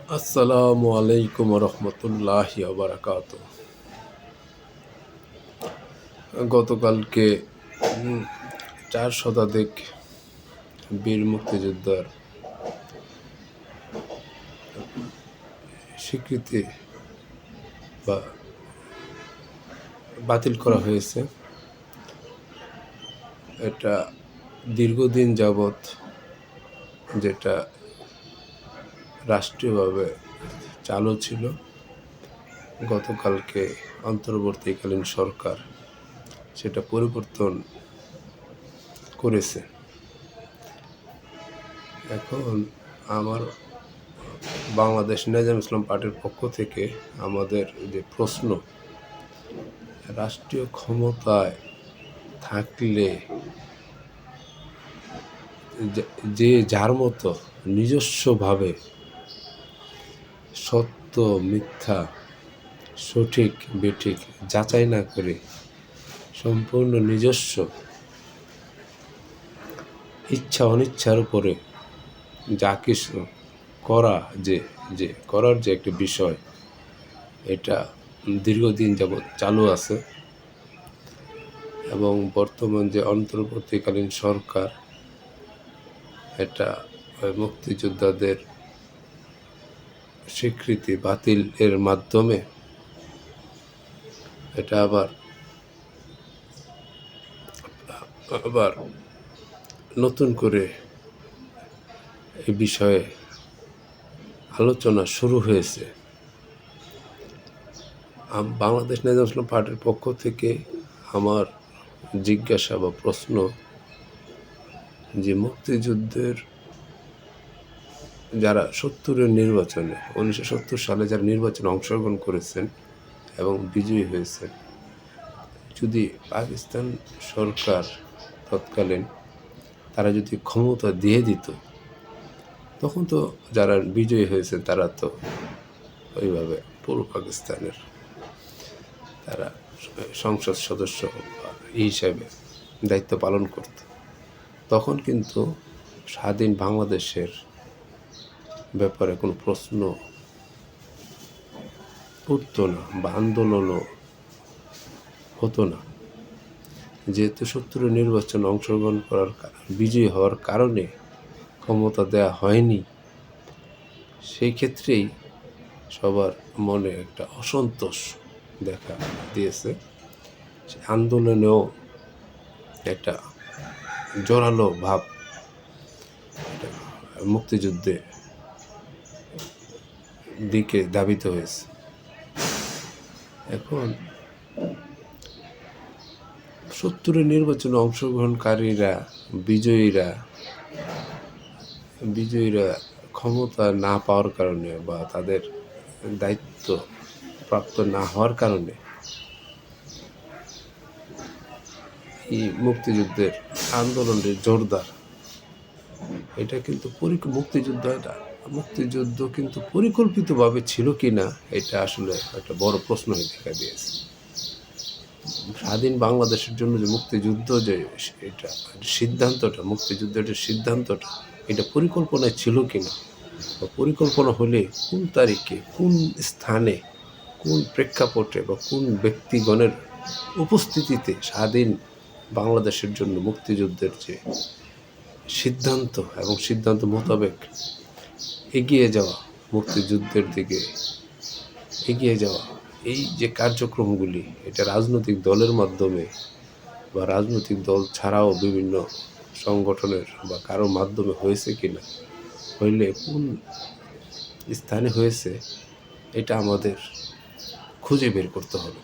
আসসালামু আলাইকুম রহমতুল্লাহি বারাকাত। গতকালকে 4 শতাধিক বীর মুক্তিযোদ্ধার স্বীকৃতি বা বাতিল করা হয়েছে। এটা দীর্ঘদিন যাবৎ যেটা রাষ্ট্রীয়ভাবে চালু ছিল, গতকালকে অন্তর্বর্তীকালীন সরকার সেটা পরিবর্তন করেছে। এখন আমার বাংলাদেশ নেজাম ইসলাম পার্টির পক্ষ থেকে আমাদের যে প্রশ্ন, রাষ্ট্রীয় ক্ষমতায় থাকলে যে যার মতো নিজস্বভাবে সত্য মিথ্যা সঠিক বেঠিক যাচাই না করে সম্পূর্ণ নিজস্ব ইচ্ছা অনিচ্ছার উপরে যা কিছু করা যে করার যে একটা বিষয়, এটা দীর্ঘদিন যাবৎ চালু আছে এবং বর্তমান যে অন্তর্বর্তীকালীন সরকার এটা মুক্তিযোদ্ধাদের স্বীকৃতি বাতিল এর মাধ্যমে এটা আবার নতুন করে এই বিষয়ে আলোচনা শুরু হয়েছে। বাংলাদেশ নেজাম ইসলাম পার্টির পক্ষ থেকে আমার জিজ্ঞাসা বা প্রশ্ন যে মুক্তিযুদ্ধের যারা 70-এর নির্বাচনে 1970 সালে যারা নির্বাচনে অংশগ্রহণ করেছেন এবং বিজয়ী হয়েছেন, যদি পাকিস্তান সরকার তৎকালীন তারা যদি ক্ষমতা দিয়ে দিত, তখন তো যারা বিজয়ী হয়েছে তারা তো ওইভাবে পূর্ব পাকিস্তানের তারা সংসদ সদস্য হিসাবে দায়িত্ব পালন করত। তখন কিন্তু স্বাধীন বাংলাদেশের ব্যাপারে কোনো প্রশ্ন উঠত না বা আন্দোলনও হতো না। যেহেতু 70-এর নির্বাচনে অংশগ্রহণ করার বিজয়ী হওয়ার কারণে ক্ষমতা দেয়া হয়নি, সেই ক্ষেত্রেই সবার মনে একটা অসন্তোষ দেখা দিয়েছে। সে আন্দোলনেও একটা জোরালো ভাব মুক্তিযুদ্ধের দিকে ধাবিত হয়েছে। এখন 70-এর নির্বাচনে অংশগ্রহণকারীরা বিজয়ীরা ক্ষমতা না পাওয়ার কারণে বা তাদের দায়িত্ব প্রাপ্ত না হওয়ার কারণে এই মুক্তিযুদ্ধের আন্দোলনের জোরদার, এটা কিন্তু মুক্তিযুদ্ধ কিন্তু পরিকল্পিতভাবে ছিল কি না, এটা আসলে একটা বড় প্রশ্ন হয়ে দেখা দিয়েছে। স্বাধীন বাংলাদেশের জন্য যে মুক্তিযুদ্ধ যে এটা মুক্তিযুদ্ধের সিদ্ধান্তটা এটা পরিকল্পনায় ছিল কি না, বা পরিকল্পনা হলে কোন তারিখে কোন স্থানে কোন প্রেক্ষাপটে বা কোন ব্যক্তিগণের উপস্থিতিতে স্বাধীন বাংলাদেশের জন্য মুক্তিযুদ্ধের যে সিদ্ধান্ত এবং সিদ্ধান্ত মোতাবেক এগিয়ে যাওয়া, মুক্তিযুদ্ধের দিকে এগিয়ে যাওয়া, এই যে কার্যক্রমগুলি এটা রাজনৈতিক দলের মাধ্যমে বা রাজনৈতিক দল ছাড়াও বিভিন্ন সংগঠনের বা কারো মাধ্যমে হয়েছে কিনা, হইলে কোন স্থানে হয়েছে, এটা আমাদের খুঁজে বের করতে হবে।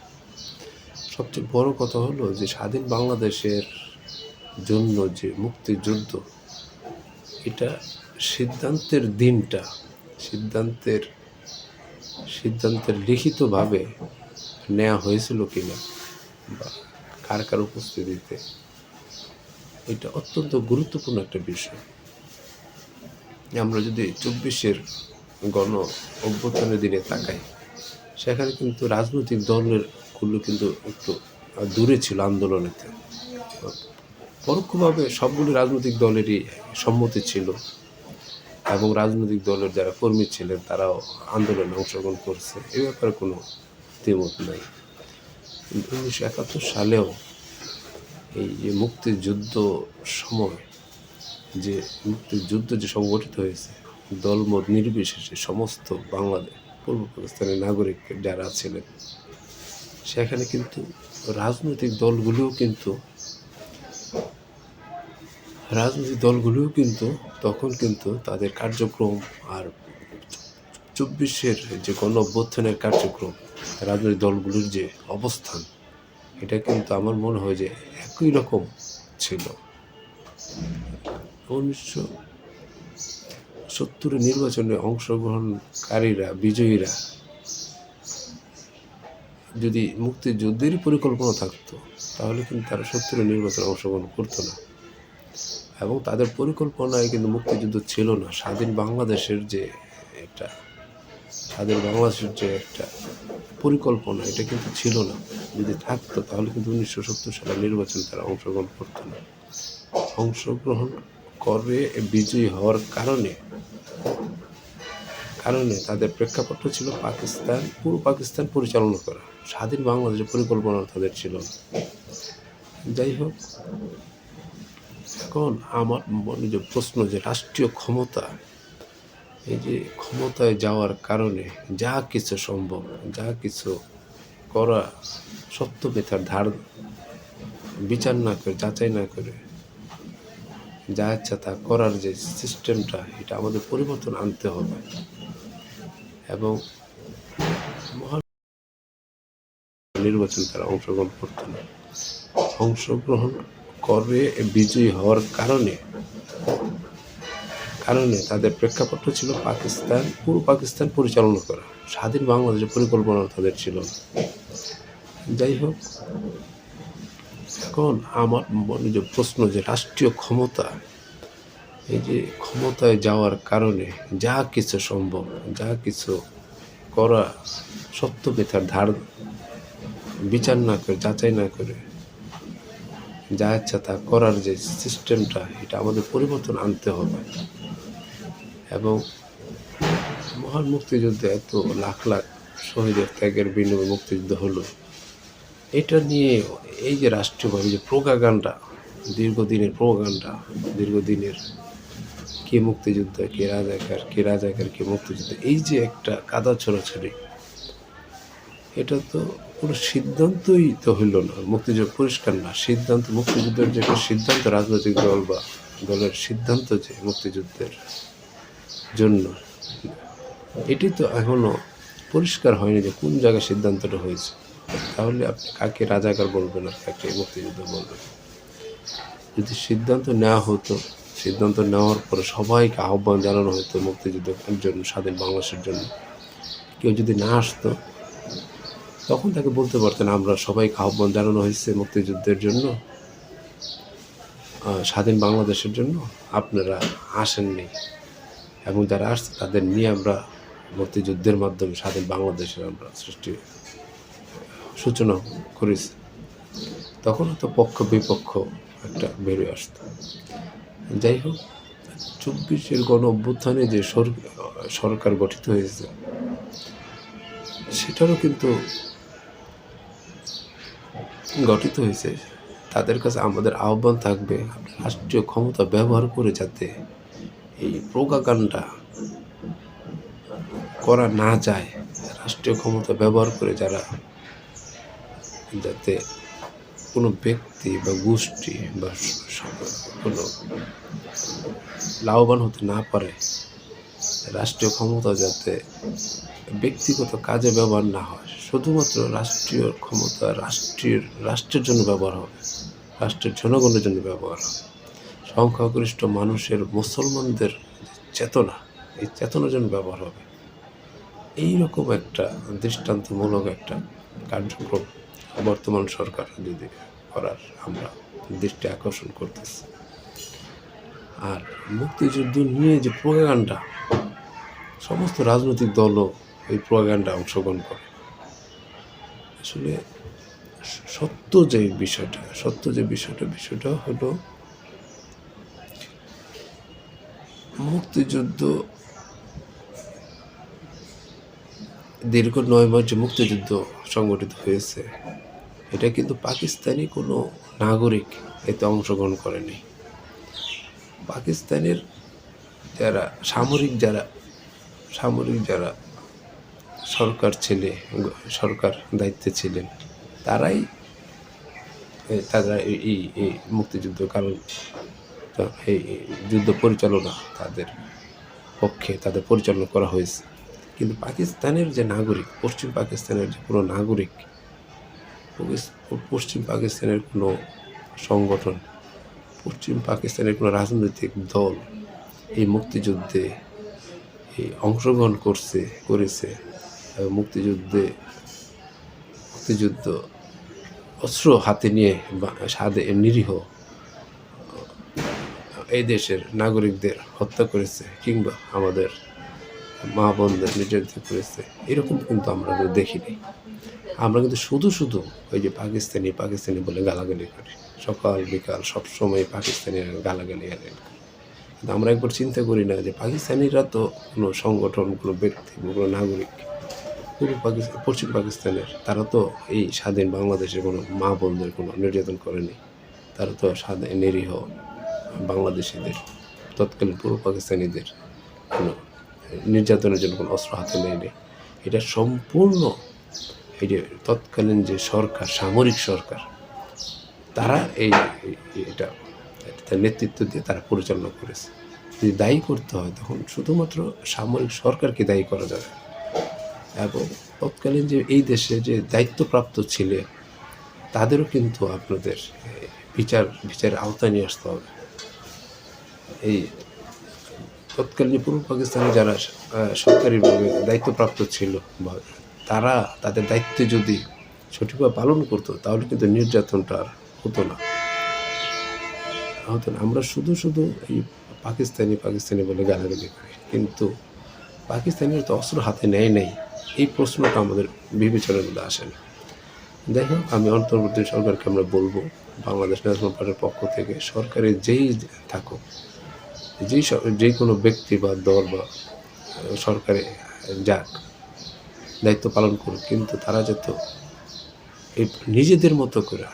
সবচেয়ে বড় কথা হলো যে স্বাধীন বাংলাদেশের জন্য যে মুক্তিযুদ্ধ, এটা সিদ্ধান্তের দিনটা সিদ্ধান্তের লিখিতভাবে নেওয়া হয়েছিল কিনা বা কার উপস্থিতিতে, এটা অত্যন্ত গুরুত্বপূর্ণ একটা বিষয়। আমরা যদি 24-এর গণ অভ্যুত্থানের দিনে তাকাই, সেখানে কিন্তু রাজনৈতিক দলগুলো কিন্তু একটু দূরে ছিল আন্দোলনেতে। পরোক্ষভাবে সবগুলি রাজনৈতিক দলেরই সম্মতি ছিল এবং রাজনৈতিক দলের যারা কর্মী ছিলেন তারাও আন্দোলনে অংশগ্রহণ করছে, এ ব্যাপারে কোনো দ্বিমত নাই। কিন্তু 1971 সালেও এই যে মুক্তিযুদ্ধ সময় যে মুক্তিযুদ্ধ যে সংগঠিত হয়েছে, দলমত নির্বিশেষে সমস্ত বাংলাদেশ পূর্ব পাকিস্তানের নাগরিক যারা ছিলেন, সেখানে কিন্তু রাজনৈতিক দলগুলোও কিন্তু তখন কিন্তু তাদের কার্যক্রম আর 24-এর যে গণ-অভ্যুত্থানের কার্যক্রম, রাজনৈতিক দলগুলোর যে অবস্থান, এটা কিন্তু আমার মনে হয় যে একই রকম ছিল। 1970 নির্বাচনে অংশগ্রহণকারীরা, বিজয়ীরা যদি মুক্তিযুদ্ধেরই পরিকল্পনা থাকতো, তাহলে কিন্তু তারা 70 নির্বাচনে অংশগ্রহণ করতো না। এবং তাদের পরিকল্পনায় কিন্তু মুক্তিযুদ্ধ ছিল না। স্বাধীন বাংলাদেশের যে একটা পরিকল্পনা, এটা কিন্তু ছিল না। যদি থাকতো তাহলে কিন্তু 1970 সালের নির্বাচনে তারা অংশগ্রহণ করতো না। অংশগ্রহণ করে বিজয়ী হওয়ার কারণে তাদের প্রেক্ষাপট ছিল পুরো পাকিস্তান পরিচালনা করা। স্বাধীন বাংলাদেশের পরিকল্পনা তাদের ছিল না। যাই হোক, এখন আমার মনে যে প্রশ্ন, যে রাষ্ট্রীয় ক্ষমতা, এই যে ক্ষমতায় যাওয়ার কারণে যা কিছু সম্ভব, যা কিছু করা, সত্য মিথ্যার ধার বিচার না করে, যাচাই না করে যা ইচ্ছা তা করার যে সিস্টেমটা, এটা আমাদের পরিবর্তন আনতে হবে। এবং নির্বাচন তারা অংশগ্রহণ করতো না। অংশগ্রহণ করে বিজয়ী হওয়ার কারণে তাদের প্রেক্ষাপট ছিল পুরো পাকিস্তান পরিচালনা করা। স্বাধীন বাংলাদেশের পরিকল্পনা তাদের ছিল না। যাই হোক, এখন আমার মনে যে প্রশ্ন, যে রাষ্ট্রীয় ক্ষমতা, এই যে ক্ষমতায় যাওয়ার কারণে যা কিছু সম্ভব, যা কিছু করা, সত্য মিথ্যার ধার বিচার না করে, যাচাই না করে যা ইচ্ছা তা করার যে সিস্টেমটা, এটা আমাদের পরিবর্তন আনতে হবে। এবং মহান মুক্তিযুদ্ধে এত লাখ লাখ শহীদের ত্যাগের বিনিময়ে মুক্তিযুদ্ধ হলো, এটা নিয়ে এই যে রাষ্ট্রীয়ভাবে যে প্রোপাগান্ডা, দীর্ঘদিনের কে মুক্তিযুদ্ধ, কে রাজাকার, কে মুক্তিযুদ্ধ, এই যে একটা কাদা ছড়াছড়ি, এটা তো কোনো সিদ্ধান্তই তো হইল না। মুক্তিযুদ্ধ পরিষ্কার না সিদ্ধান্ত, মুক্তিযুদ্ধের যে একটা সিদ্ধান্ত, রাজনৈতিক দল বা দলের সিদ্ধান্ত যে মুক্তিযুদ্ধের জন্য, এটি তো এখনো পরিষ্কার হয়নি যে কোন জায়গায় সিদ্ধান্তটা হয়েছে। তাহলে আপনি কাকে রাজাকার বলবেন আর কাকে মুক্তিযুদ্ধ বলবেন? যদি সিদ্ধান্ত নেওয়া হতো, সিদ্ধান্ত নেওয়ার পরে সবাইকে আহ্বান জানানো হতো মুক্তিযুদ্ধের জন্য, স্বাধীন বাংলাদেশের জন্য, কেউ যদি না আসতো, তখন তাকে বলতে পারতেন আমরা সবাইকে আহ্বান জানানো হয়েছে মুক্তিযুদ্ধের জন্য, স্বাধীন বাংলাদেশের জন্য, আপনারা আসেননি, এবং যারা আসছে তাদের নিয়ে আমরা মুক্তিযুদ্ধের মাধ্যমে স্বাধীন বাংলাদেশের আমরা সূচনা করেছি। তখন তো পক্ষ বিপক্ষ একটা বেরিয়ে আসতো। যাই হোক, 24-এর গণ-অভ্যুত্থানে যে সরকার গঠিত হয়েছে, সেটারও কিন্তু তাদের কাছে আমাদের আহ্বান থাকবে, রাষ্ট্রীয় ক্ষমতা ব্যবহার করে যাতে এই প্রোপাগান্ডা করা না যায়, রাষ্ট্রীয় ক্ষমতা ব্যবহার করে যাতে কোনো ব্যক্তি বা গোষ্ঠী বা কোনো লাভবান হতে না পারে, রাষ্ট্রীয় ক্ষমতা যাতে ব্যক্তিগত কাজে ব্যবহার না হয়, শুধুমাত্র রাষ্ট্রীয় ক্ষমতা রাষ্ট্রের জন্য ব্যবহার হবে, রাষ্ট্রের জনগণের জন্য ব্যবহার হবে। সংখ্যাগরিষ্ঠ মানুষের, মুসলমানদের চেতনা, এই চেতনার জন্য ব্যবহার হবে। এইরকম একটা দৃষ্টান্তমূলক একটা কার্যক্রম বর্তমান সরকার যদি করার আমরা দৃষ্টি আকর্ষণ করতেছি। আর মুক্তিযুদ্ধ নিয়ে যে প্রোপাগান্ডা, সমস্ত রাজনৈতিক দলও এই প্রোপাগান্ডা অংশগ্রহণ করে। আসলে সত্য যে বিষয়টা হলো, মুক্তিযুদ্ধ দীর্ঘ 9 মাস যে মুক্তিযুদ্ধ সংগঠিত হয়েছে, এটা কিন্তু পাকিস্তানি কোনো নাগরিক এতে অংশগ্রহণ করেনি। পাকিস্তানের যারা সামরিক যারা সরকার দায়িত্বে ছিলেন, তারা এই মুক্তিযুদ্ধ, কারণ এই যুদ্ধ পরিচালনা তাদের পরিচালনা করা হয়েছে। কিন্তু পাকিস্তানের যে নাগরিক, পশ্চিম পাকিস্তানের যে কোনো নাগরিক, পশ্চিম পাকিস্তানের কোনো সংগঠন, পশ্চিম পাকিস্তানের কোনো রাজনৈতিক দল এই মুক্তিযুদ্ধে অংশগ্রহণ করেছে। মুক্তিযুদ্ধ অস্ত্র হাতে নিয়ে নিরীহ এই দেশের নাগরিকদের হত্যা করেছে, কিংবা আমাদের মা বোনদের নির্যাতিত করেছে, এরকম কিন্তু আমরা দেখিনি। আমরা কিন্তু শুধু ওই যে পাকিস্তানি বলে গালাগালি করি, সকাল বিকাল সবসময় পাকিস্তানি গালাগালি করি। কিন্তু আমরা একবার চিন্তা করি না যে পাকিস্তানিরা তো কোনো সংগঠন, কোনো ব্যক্তি, কোনো নাগরিক পশ্চিম পাকিস্তানের, তারা তো এই স্বাধীন বাংলাদেশের কোনো মা বোনদের কোনো নির্যাতন করেনি। তারা তো নিরীহ বাংলাদেশিদের, তৎকালীন পূর্ব পাকিস্তানিদের কোনো নির্যাতনের জন্য কোনো অস্ত্র হাতে নেয়নি। এটা সম্পূর্ণ এই যে তৎকালীন যে সরকার, সামরিক সরকার, তারা এটা নেতৃত্ব দিয়ে তারা পরিচালনা করেছে। যদি দায়ী করতে হয়, তখন শুধুমাত্র সামরিক সরকারকে দায়ী করা যাবে। এবং তৎকালীন যে এই দেশে যে দায়িত্বপ্রাপ্ত ছিলেন, তাদেরও কিন্তু আপনাদের বিচারের আওতায় নিয়ে আসতে হবে। এই তৎকালীন পূর্ব পাকিস্তানে যারা সরকারিভাবে দায়িত্বপ্রাপ্ত ছিল, তারা তাদের দায়িত্ব যদি সঠিকভাবে পালন করতো, তাহলে কিন্তু নির্যাতনটা আর হতো না। আমরা শুধু এই পাকিস্তানি বলে গালাগালি করি, কিন্তু পাকিস্তানিরা তো অস্ত্র হাতে নেয় নাই, এই প্রশ্নটা আমাদের বিবেচনার মধ্যে আসে না। যাই হোক, আমি অন্তর্বর্তী সরকারকে আমরা বলবো, বাংলাদেশ ন্যাশনাল পার্টির পক্ষ থেকে, সরকারের যেই থাকুক, যে কোনো ব্যক্তি বা দল বা সরকারে যাক, দায়িত্ব পালন করুক, কিন্তু তারা যাতে এই নিজেদের মতো করে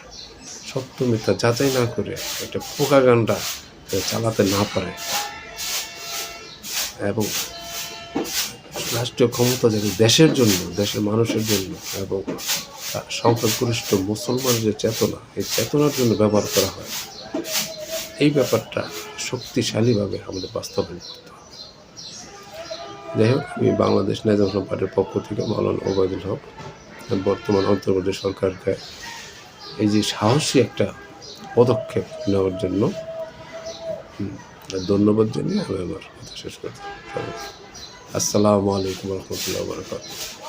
সত্য মিথ্যা যাচাই না করে একটা প্রোপাগান্ডা চালাতে না পারে, এবং রাষ্ট্রীয় ক্ষমতা যাতে দেশের জন্য, দেশের মানুষের জন্য এবং সংখ্যাগরিষ্ঠ মুসলমানের যে চেতনা, এই চেতনার জন্য ব্যবহার করা হয়, এই ব্যাপারটা শক্তিশালীভাবে আমাদের বাস্তবায়ন করতে হবে। যাই হোক, আমি বাংলাদেশ ন্যাশনাল পার্টির পক্ষ থেকে মাওলানা ওবায়দুল হক বর্তমান অন্তর্বর্তী সরকারকে এই যে সাহসী একটা পদক্ষেপ নেওয়ার জন্য ধন্যবাদ জানিয়ে আমি আমার কথা শেষ করতে। আসসালামু আলাইকুম রহমতুল্লাহ বারাকাতুহু।